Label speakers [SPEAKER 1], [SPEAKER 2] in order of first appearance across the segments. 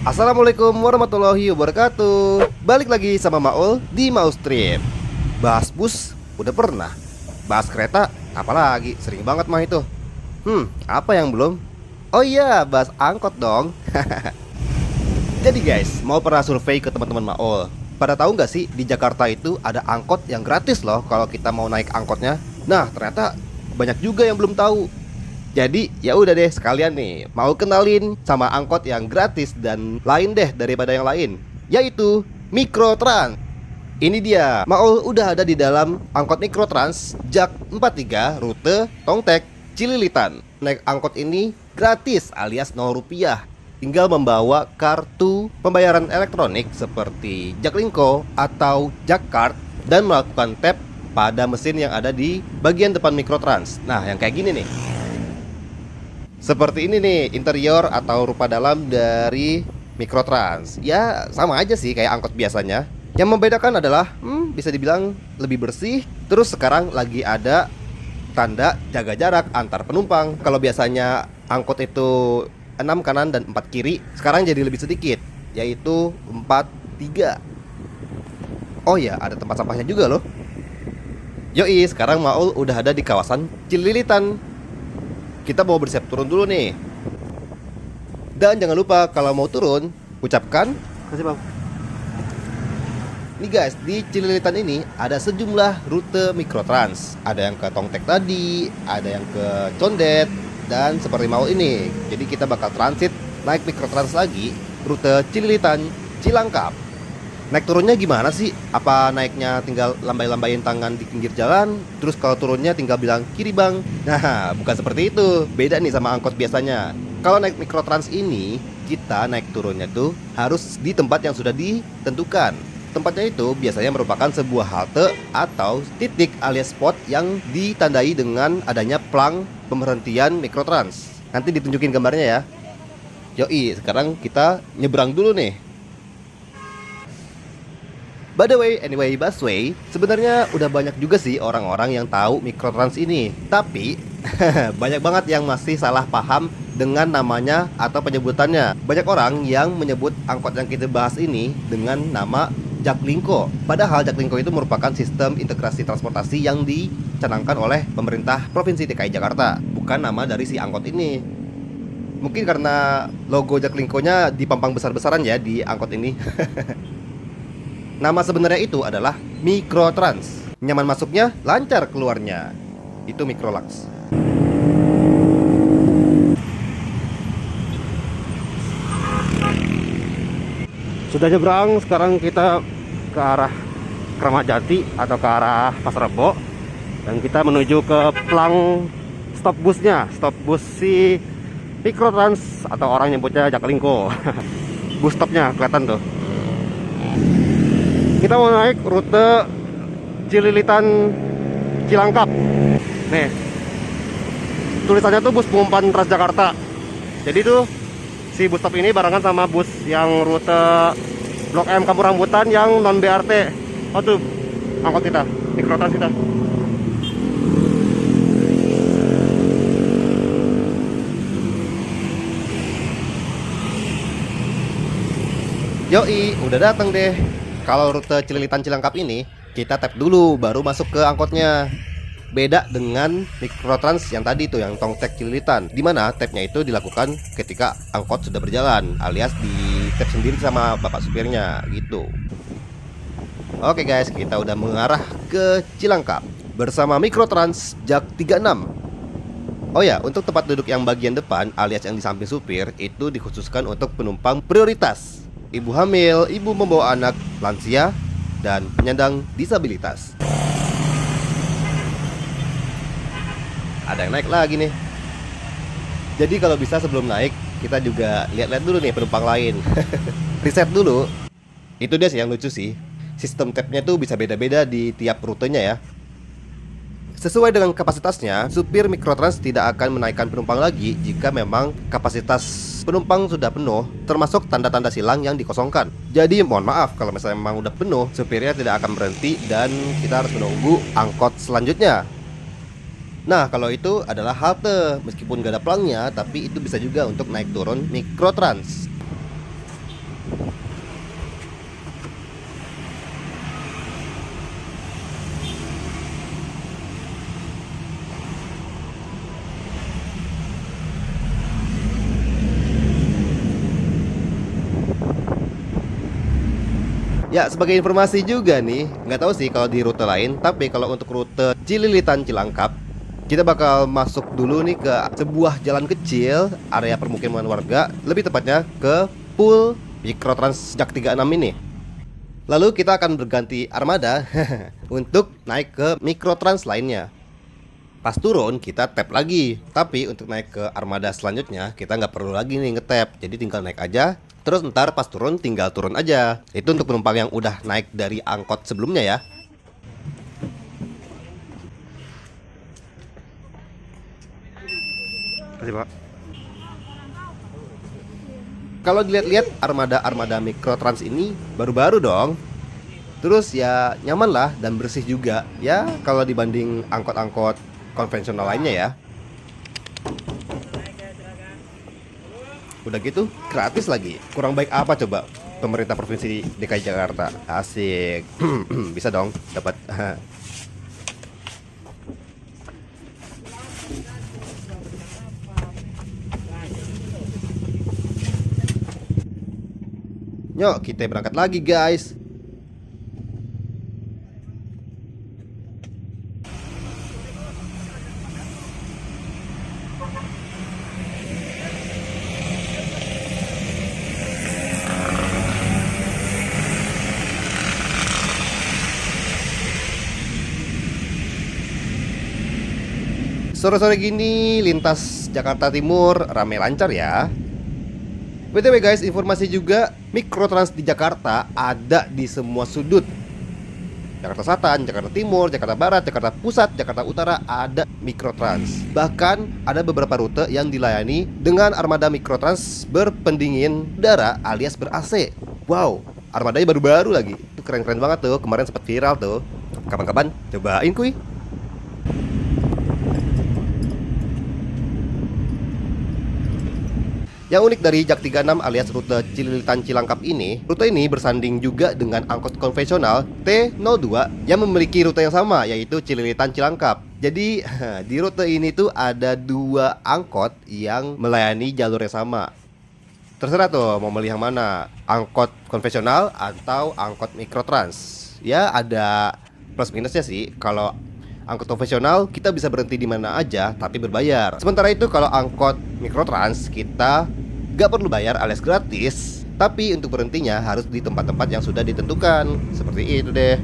[SPEAKER 1] Assalamualaikum warahmatullahi wabarakatuh. Balik lagi sama Maul di Maul Trip. Bahas bus udah pernah, bahas kereta apalagi, sering banget mah itu. Apa yang belum? Oh iya, bahas angkot dong. Jadi guys, mau pernah survei ke teman-teman Maul. Pada tahu nggak sih di Jakarta itu ada angkot yang gratis loh kalau kita mau naik angkotnya. Nah ternyata banyak juga yang belum tahu. Jadi ya udah deh, sekalian nih mau kenalin sama angkot yang gratis dan lain deh daripada yang lain, yaitu Mikrotrans. Ini dia, Maul udah ada di dalam angkot Mikrotrans Jak 43 rute Tongtek Cililitan. Naik angkot ini gratis alias 0 rupiah. Tinggal membawa kartu pembayaran elektronik seperti Jaklingko atau Jakcard dan melakukan tap pada mesin yang ada di bagian depan Mikrotrans. Nah yang kayak gini nih. Seperti ini nih interior atau rupa dalam dari Mikrotrans. Ya sama aja sih kayak angkot biasanya. Yang membedakan adalah bisa dibilang lebih bersih. Terus sekarang lagi ada tanda jaga jarak antar penumpang. Kalau biasanya angkot itu 6 kanan dan 4 kiri, sekarang jadi lebih sedikit, yaitu 4-3. Oh ya, ada tempat sampahnya juga loh. Yoi, sekarang Maul udah ada di kawasan Cililitan. Kita mau bersiap turun dulu nih. Dan jangan lupa kalau mau turun, ucapkan kasih bang. Nih guys, di Cililitan ini ada sejumlah rute Mikrotrans. Ada yang ke Tongtek tadi, ada yang ke Condet, dan seperti Maul ini. Jadi kita bakal transit naik Mikrotrans lagi, rute Cililitan Cilangkap. Naik turunnya gimana sih? Apa naiknya tinggal lambai-lambain tangan di pinggir jalan, terus kalau turunnya tinggal bilang kiri bang? Nah, bukan seperti itu. Beda nih sama angkot biasanya. Kalau naik Mikrotrans ini, kita naik turunnya tuh harus di tempat yang sudah ditentukan. Tempatnya itu biasanya merupakan sebuah halte atau titik alias spot yang ditandai dengan adanya plang pemberhentian Mikrotrans. Nanti ditunjukin gambarnya ya. Yoi, sekarang kita nyebrang dulu nih. By the way, anyway, busway, sebenarnya udah banyak juga sih orang-orang yang tahu Mikrotrans ini. Tapi banyak banget yang masih salah paham dengan namanya atau penyebutannya. Banyak orang yang menyebut angkot yang kita bahas ini dengan nama Jaklingko. Padahal Jaklingko itu merupakan sistem integrasi transportasi yang dicanangkan oleh pemerintah Provinsi DKI Jakarta, bukan nama dari si angkot ini. Mungkin karena logo Jaklingko-nya dipampang besar-besaran ya di angkot ini. Nama sebenarnya itu adalah Mikrotrans. Nyaman masuknya, lancar keluarnya. Itu Mikrolux. Sudah nyebrang, sekarang kita ke arah Kramat Jati atau ke arah Pasar Rebo. Dan kita menuju ke plang stop busnya. Stop bus si Mikrotrans atau orang nyebutnya Jaklingko. Bus stopnya kelihatan tuh. Kita mau naik rute Cililitan Cilangkap. Nih, tulisannya tuh bus pengumpan Transjakarta. Jadi tuh si bus stop ini barengan sama bus yang rute Blok M Kampung Rambutan yang non BRT. Oh tuh angkot kita, Mikrotrans kita. Yoi, udah datang deh. Kalau rute Cililitan Cilangkap ini, kita tap dulu baru masuk ke angkotnya. Beda dengan Mikrotrans yang tadi tuh, yang Tongtek Cililitan, dimana tapnya itu dilakukan ketika angkot sudah berjalan, alias di tap sendiri sama bapak supirnya gitu. Oke guys, kita udah mengarah ke Cilangkap bersama Mikrotrans Jak 36. Oh ya, untuk tempat duduk yang bagian depan alias yang di samping supir itu dikhususkan untuk penumpang prioritas, ibu hamil, ibu membawa anak, lansia, dan penyandang disabilitas. Ada yang naik lagi nih. Jadi kalau bisa sebelum naik, kita juga lihat-lihat dulu nih penumpang lain. Riset dulu. Itu dia sih yang lucu sih. Sistem tabnya tuh bisa beda-beda di tiap rutenya ya. Sesuai dengan kapasitasnya, supir Mikrotrans tidak akan menaikkan penumpang lagi jika memang kapasitas penumpang sudah penuh, termasuk tanda-tanda silang yang dikosongkan. Jadi mohon maaf kalau misalnya memang udah penuh, supirnya tidak akan berhenti dan kita harus menunggu angkot selanjutnya. Nah kalau itu adalah halte, meskipun gak ada pelangnya, tapi itu bisa juga untuk naik turun Mikrotrans. Ya, sebagai informasi juga nih, nggak tahu sih kalau di rute lain, tapi kalau untuk rute Cililitan Cilangkap, kita bakal masuk dulu nih ke sebuah jalan kecil, area permukiman warga, lebih tepatnya ke pool Mikrotrans Jak 36 ini. Lalu kita akan berganti armada untuk naik ke Mikrotrans lainnya. Pas turun kita tap lagi, tapi untuk naik ke armada selanjutnya kita nggak perlu lagi nih nge-tap, jadi tinggal naik aja. Terus ntar pas turun tinggal turun aja. Itu untuk penumpang yang udah naik dari angkot sebelumnya ya. Kasih Pak. Kalau dilihat-lihat armada Mikrotrans ini baru-baru dong. Terus ya nyaman lah dan bersih juga ya kalau dibanding angkot-angkot konvensional lainnya ya. Udah gitu gratis lagi. Kurang baik apa coba pemerintah provinsi DKI Jakarta? Asik. Bisa dong dapat. Yuk kita berangkat lagi guys. Sore-sore gini lintas Jakarta Timur rame lancar ya. BTW guys, informasi juga Mikrotrans di Jakarta ada di semua sudut. Jakarta Selatan, Jakarta Timur, Jakarta Barat, Jakarta Pusat, Jakarta Utara ada Mikrotrans. Bahkan ada beberapa rute yang dilayani dengan armada Mikrotrans berpendingin udara alias ber-AC. Wow, armadanya baru-baru lagi. Itu keren-keren banget tuh, kemarin sempat viral tuh. Kapan-kapan cobain kuy. Yang unik dari Jak 36 alias rute Cililitan Cilangkap ini, rute ini bersanding juga dengan angkot konvensional T02 yang memiliki rute yang sama, yaitu Cililitan Cilangkap. Jadi di rute ini tuh ada dua angkot yang melayani jalur yang sama. Terserah tuh mau milih yang mana, angkot konvensional atau angkot Mikrotrans. Ya ada plus minusnya sih. Kalau angkot konvensional kita bisa berhenti di mana aja tapi berbayar. Sementara itu kalau angkot Mikrotrans kita gak perlu bayar alias gratis, tapi untuk berhentinya harus di tempat-tempat yang sudah ditentukan. Seperti itu deh.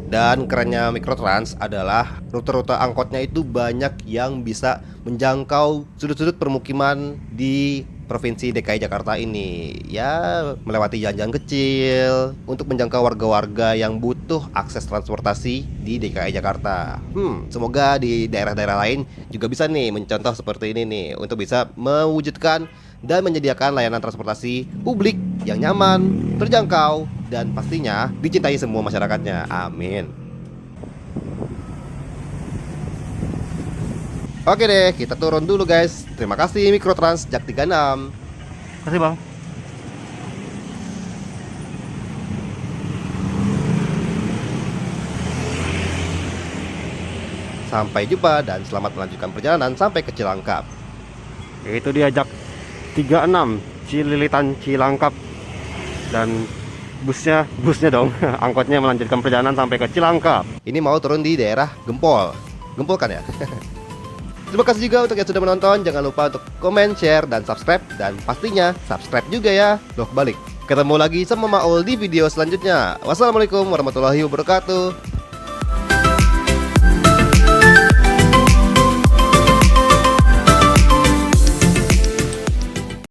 [SPEAKER 1] Dan kerennya Mikrotrans adalah rute-rute angkotnya itu banyak yang bisa menjangkau sudut-sudut permukiman di Provinsi DKI Jakarta ini. Ya melewati jalan-jalan kecil untuk menjangkau warga-warga yang butuh akses transportasi di DKI Jakarta. Semoga di daerah-daerah lain juga bisa nih mencontoh seperti ini nih, untuk bisa mewujudkan dan menyediakan layanan transportasi publik yang nyaman, terjangkau, dan pastinya dicintai semua masyarakatnya. Amin. Oke deh, kita turun dulu guys. Terima kasih Mikrotrans Jak 36.
[SPEAKER 2] Kasih bang.
[SPEAKER 1] Sampai jumpa dan selamat melanjutkan perjalanan sampai ke Cilangkap.
[SPEAKER 2] Itu dia Jak 36 Cililitan Cilangkap. Dan busnya dong angkotnya melanjutkan perjalanan sampai ke Cilangkap.
[SPEAKER 1] Ini mau turun di daerah Gempol. Gempol kan ya? Terima kasih juga untuk yang sudah menonton. Jangan lupa untuk komen, share, dan subscribe. Dan pastinya subscribe juga ya. Loh balik. Ketemu lagi sama Maul di video selanjutnya. Wassalamualaikum warahmatullahi wabarakatuh.